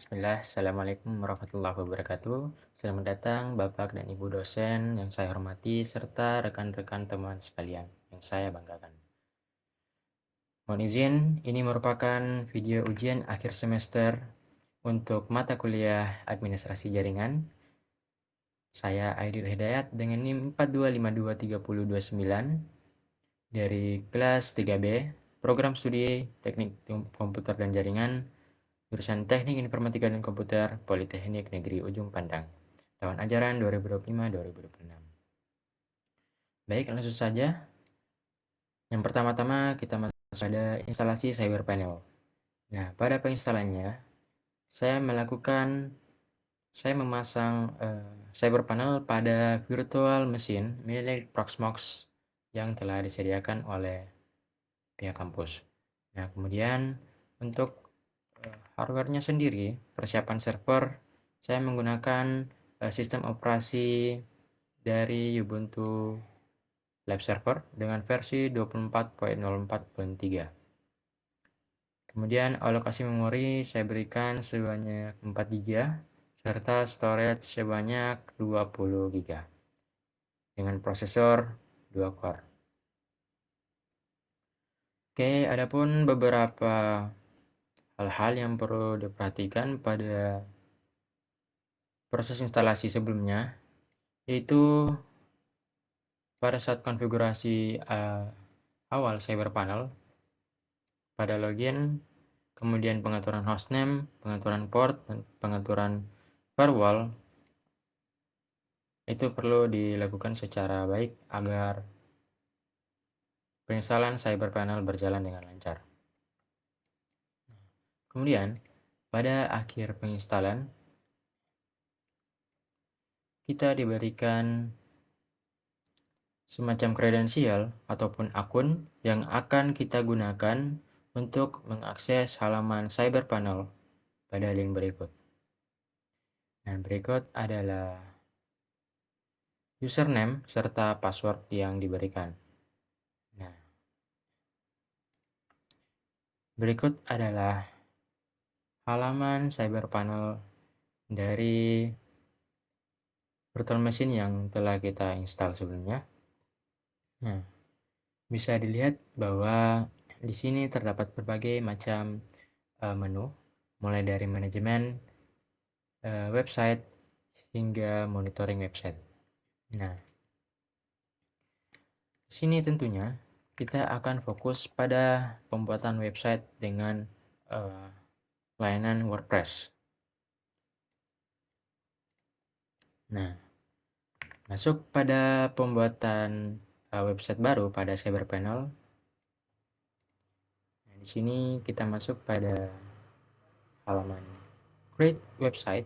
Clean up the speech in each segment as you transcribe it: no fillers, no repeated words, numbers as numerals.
Bismillah, Assalamualaikum warahmatullahi wabarakatuh. Selamat datang Bapak dan Ibu dosen yang saya hormati serta rekan-rekan teman sekalian yang saya banggakan. Mohon izin, ini merupakan video ujian akhir semester untuk mata kuliah administrasi jaringan. Saya Aidil Hidayat dengan NIM 42523029 dari kelas 3B, program studi Teknik Komputer dan Jaringan, jurusan Teknik Informatika dan Komputer, Politeknik Negeri Ujung Pandang, tahun ajaran 2025-2026. Baik, langsung saja. Yang pertama-tama kita masuk pada instalasi cyber panel. Nah, pada penginstalannya, saya memasang cyber panel pada virtual machine milik Proxmox yang telah disediakan oleh pihak kampus. Nah, kemudian untuk hardware-nya sendiri, persiapan server, saya menggunakan sistem operasi dari Ubuntu Live Server dengan versi 24.04.3. Kemudian alokasi memori saya berikan sebanyak 4 GB serta storage sebanyak 20 GB dengan prosesor 2 core. Oke, adapun beberapa hal-hal yang perlu diperhatikan pada proses instalasi sebelumnya, yaitu pada saat konfigurasi awal cyber panel, pada login, kemudian pengaturan hostname, pengaturan port, dan pengaturan firewall, itu perlu dilakukan secara baik agar penginstalan cyber panel berjalan dengan lancar. Kemudian, pada akhir penginstalan, kita diberikan semacam kredensial ataupun akun yang akan kita gunakan untuk mengakses halaman cyber panel pada link berikut. Nah, berikut adalah username serta password yang diberikan. Nah, berikut adalah halaman cyber panel dari virtual machine yang telah kita install sebelumnya. Nah, bisa dilihat bahwa di sini terdapat berbagai macam menu, mulai dari manajemen website hingga monitoring website. Nah, di sini tentunya kita akan fokus pada pembuatan website dengan layanan WordPress. Nah, masuk pada pembuatan website baru pada cyber panel. Nah, di sini kita masuk pada halaman Create Website.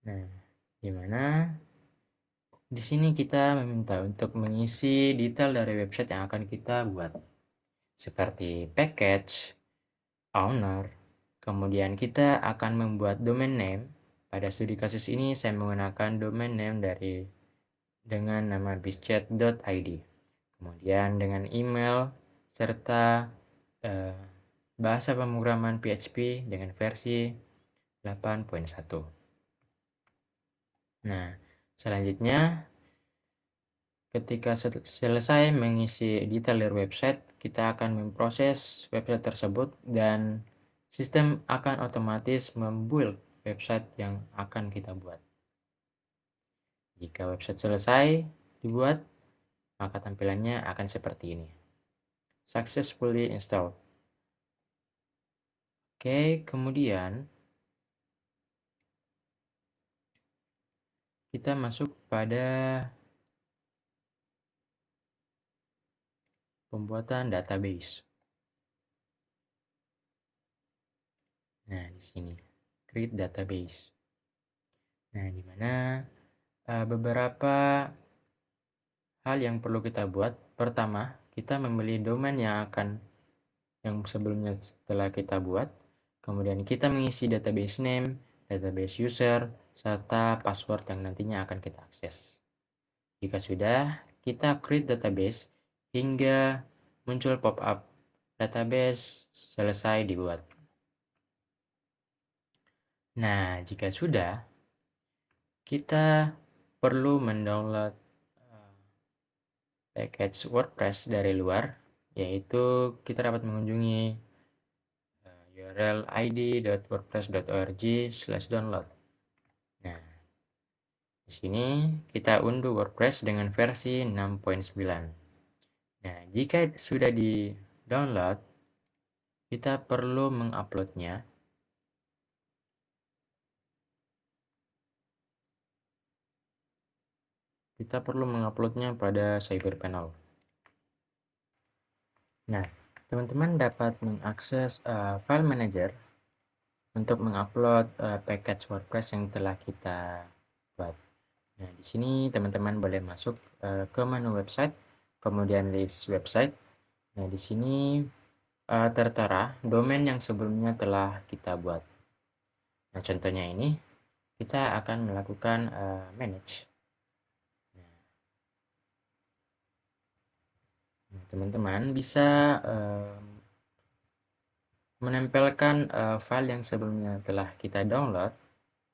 Nah, di mana di sini kita meminta untuk mengisi detail dari website yang akan kita buat, seperti package, owner, kemudian kita akan membuat domain name. Pada studi kasus ini saya menggunakan domain name dengan nama bizchat.id, kemudian dengan email serta bahasa pemrograman PHP dengan versi 8.1. Nah, selanjutnya ketika selesai mengisi detail dari website, kita akan memproses website tersebut dan sistem akan otomatis membuild website yang akan kita buat. Jika website selesai dibuat, maka tampilannya akan seperti ini. Successfully installed. Oke, kemudian kita masuk pada pembuatan database. Nah, di sini create database. Nah, di mana beberapa hal yang perlu kita buat. Pertama, kita memilih domain yang sebelumnya telah kita buat. Kemudian kita mengisi database name, database user, serta password yang nantinya akan kita akses. Jika sudah, kita create database hingga muncul pop-up database selesai dibuat. Nah, jika sudah, kita perlu mendownload package WordPress dari luar, yaitu kita dapat mengunjungi URL id.wordpress.org/download. Nah, di sini kita unduh WordPress dengan versi 6.9. Nah, jika sudah di-download, kita perlu menguploadnya. Kita perlu menguploadnya pada Cyberpanel. Nah, teman-teman dapat mengakses file manager untuk mengupload package WordPress yang telah kita buat. Nah, di sini teman-teman boleh masuk ke menu website, kemudian list website. Nah, di sini tertera domain yang sebelumnya telah kita buat. Nah, contohnya ini, kita akan melakukan manage. Nah, teman-teman bisa menempelkan file yang sebelumnya telah kita download,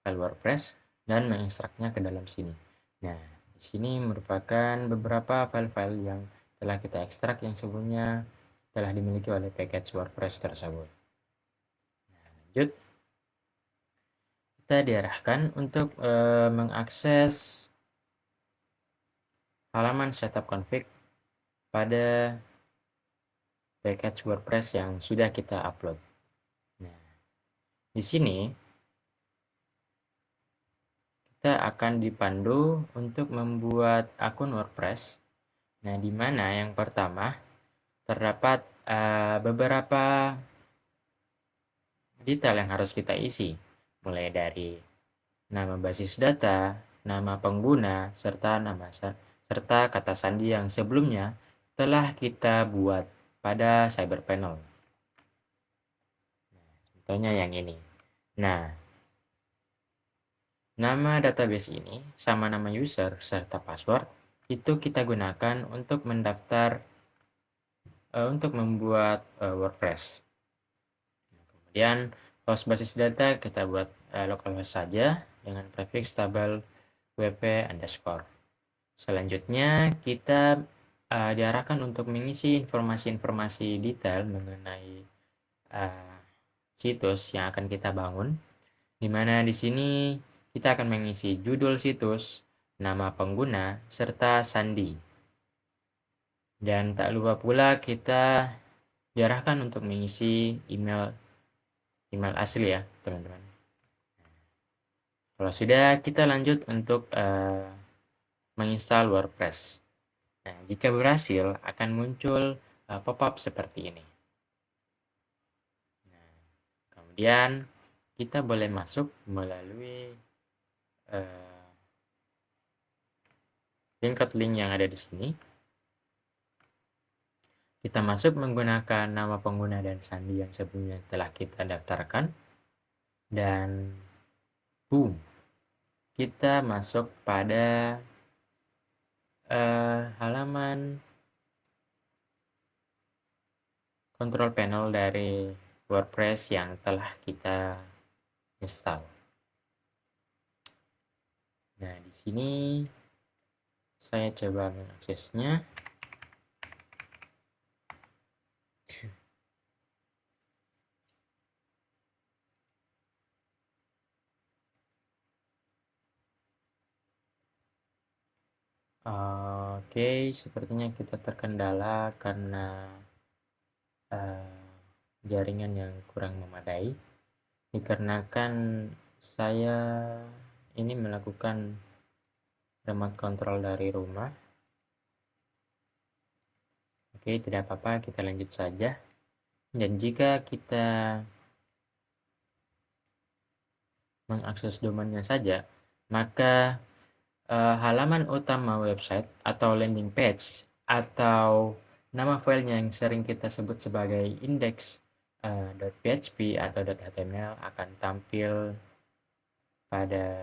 file WordPress, dan mengekstraknya ke dalam sini. Nah, di sini merupakan beberapa file-file yang telah kita ekstrak yang sebelumnya telah dimiliki oleh package WordPress tersebut. Nah, lanjut, kita diarahkan untuk mengakses halaman setup config pada package WordPress yang sudah kita upload. Nah, di sini kita akan dipandu untuk membuat akun WordPress. Nah, di mana yang pertama terdapat beberapa detail yang harus kita isi, mulai dari nama basis data, nama pengguna, serta kata sandi yang sebelumnya telah kita buat pada Cyberpanel. Contohnya yang ini. Nah, nama database ini sama nama user serta password itu kita gunakan untuk mendaftar untuk membuat WordPress. Kemudian host basis data kita buat localhost saja dengan prefix tabel wp underscore. Selanjutnya kita diarahkan untuk mengisi informasi-informasi detail mengenai situs yang akan kita bangun, di mana di sini kita akan mengisi judul situs, nama pengguna, serta sandi. Dan tak lupa pula kita diarahkan untuk mengisi email asli ya, teman-teman. Kalau sudah, kita lanjut untuk menginstal WordPress. Nah, jika berhasil, akan muncul pop-up seperti ini. Nah, kemudian kita boleh masuk melalui link yang ada di sini. Kita masuk menggunakan nama pengguna dan sandi yang sebelumnya telah kita daftarkan. Dan boom, kita masuk pada halaman control panel dari WordPress yang telah kita install. Nah, di sini saya coba mengaksesnya. Oke, sepertinya kita terkendala karena jaringan yang kurang memadai. Dikarenakan saya ini melakukan remote control dari rumah. Oke, tidak apa-apa, kita lanjut saja. Dan jika kita mengakses domainnya saja, maka halaman utama website atau landing page atau nama filenya yang sering kita sebut sebagai index.php atau .html akan tampil pada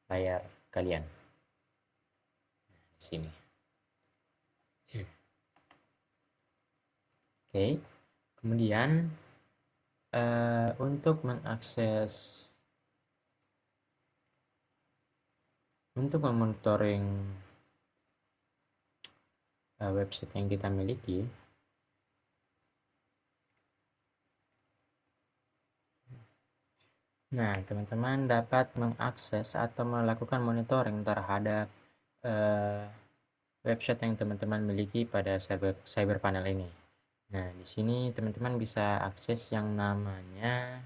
layar kalian. Di sini. Oke, kemudian untuk memonitoring website yang kita miliki, nah teman-teman dapat mengakses atau melakukan monitoring terhadap website yang teman-teman miliki pada CyberPanel ini. Nah, di sini teman-teman bisa akses yang namanya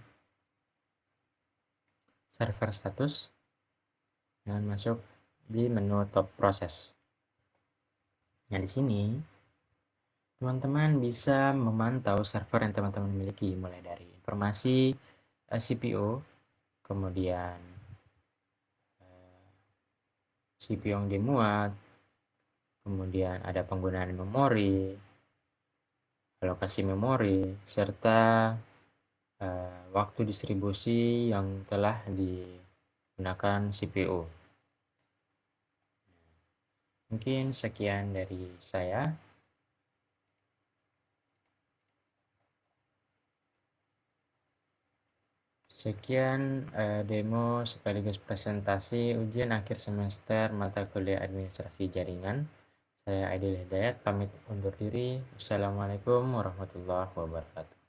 server status dan masuk di menu top proses. Nah, di sini teman-teman bisa memantau server yang teman-teman miliki, mulai dari informasi CPU, kemudian CPU yang dimuat, kemudian ada penggunaan memori, alokasi memori, serta waktu distribusi yang telah digunakan CPU. Mungkin sekian dari saya. Sekian demo sekaligus presentasi ujian akhir semester mata kuliah administrasi jaringan. Saya Aidil Hidayat, pamit undur diri. Wassalamualaikum warahmatullahi wabarakatuh.